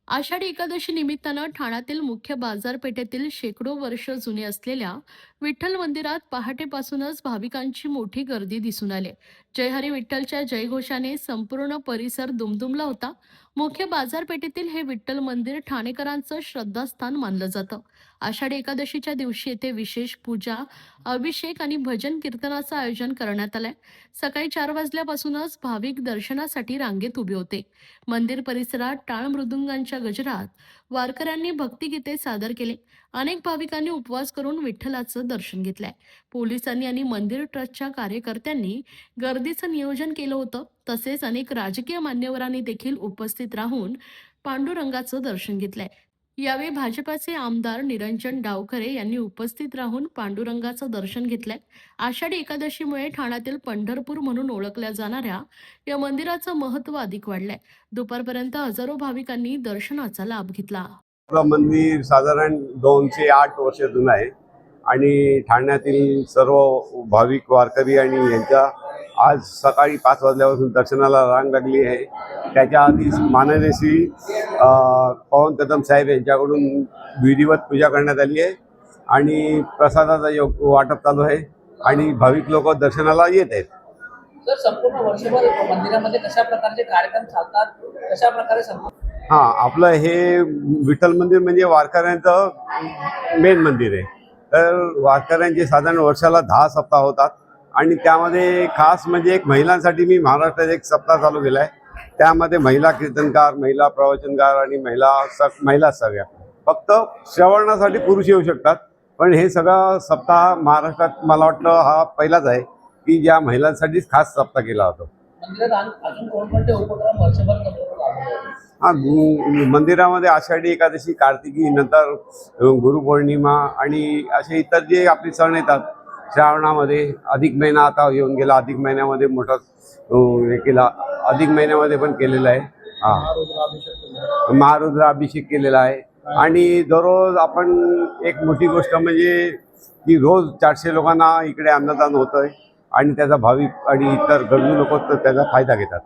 आषाढी एकादशी निमित्तानं ठाण्यातील मुख्य बाजारपेठेतील शेकडो वर्ष जुने असलेल्या विठ्ठल मंदिरात पहाटेपासूनच भाविकांची मोठी गर्दी दिसून आली. जय हरी विठ्ठलच्या जयघोषाने संपूर्ण परिसर दुमदुमला होता. मुख्य बाजारपेठेतील हे विठ्ठल मंदिर ठाणेकरांचं श्रद्धास्थान मानलं जातं. आषाढी एकादशीच्या दिवशी येथे विशेष पूजा, अभिषेक आणि भजन कीर्तनाचं आयोजन करण्यात आलंय. सकाळी 4 वाजल्यापासूनच भाविक दर्शनासाठी रांगेत उभे होते. मंदिर परिसरात टाळ मृदुंगांच्या गजरात वारकऱ्यांनी भक्तिगीते सादर केले. अनेक भाविकांनी उपवास करून विठ्ठलाचं दर्शन घेतलंय. पोलिसांनी आणि मंदिर ट्रस्टच्या कार्यकर्त्यांनी गर्दीचं नियोजन केलं होतं. तसेच अनेक राजकीय मान्यवरांनी देखील उपस्थित राहून पांडुरंगाचं दर्शन घेतलंय. यावेळी भाजपाचे आमदार निरंजन डावखरे यांनी उपस्थित राहून पांडुरंगाचं दर्शन घेतलंय. आषाढी एकादशीमुळे ठाण्यातील पंढरपूर म्हणून ओळखल्या जाणाऱ्या या मंदिराचं महत्त्व अधिक वाढलंय. दुपारपर्यंत हजारो भाविकांनी दर्शनाचा लाभ घेतला. आपलं मंदिर साधारण 208 वर्ष जुनं आहे आणि ठाण्यातील सर्व भाविक वारकरी आणि यांच्या आज सकाळी 5 वाजल्यापासून दर्शनाला रांग लागली आहे. त्याच्या आधी माननीय श्री पवन कदम साहेब यांच्याकडून विधिवत पूजा करण्यात आली आहे आणि प्रसादाचं वाटप चालू आहे आणि भाविक लोक दर्शनाला येत आहेत. तर संपूर्ण वर्षभर मंदिरामध्ये कशा प्रकारचे कार्यक्रम चालतात, कशा प्रकारे आपलं हे विठ्ठल मंदिर म्हणजे वारकऱ्यांचं मेन मंदिर आहे. तर वारकऱ्यांचे साधारण वर्षाला 10 सप्ताह होतात आणि त्यामध्ये खास म्हणजे एक महिलांसाठी मी महाराष्ट्रात एक सप्ताह चालू केला आहे. त्यामध्ये महिला कीर्तनकार, महिला प्रवचनकार आणि महिला सगळ्या. फक्त श्रवणासाठी पुरुष येऊ शकतात, पण हे सगळा सप्ताह महाराष्ट्रात मला वाटतं हा पहिलाच आहे की ज्या महिलांसाठीच खास सप्ताह केला होता. अजून कोणकोणते उपक्रम वर्षभर मंदिरामध्ये आषाढी एकादशी, कार्तिकी, नंतर गुरुपौर्णिमा आणि असे इतर जे आपले सण येतात श्रावणामध्ये. अधिक महिना आता येऊन गेला, अधिक महिन्यामध्ये मोठा हे केला, अधिक महिन्यामध्ये पण केलेला आहे. महारुद्राभिषेक केलेला आहे आणि दररोज आपण एक मोठी गोष्ट म्हणजे की रोज 400 लोकांना इकडे अन्नदान होतंय आणि त्याचा भाविक आणि इतर गरजू लोक त्याचा फायदा घेतात.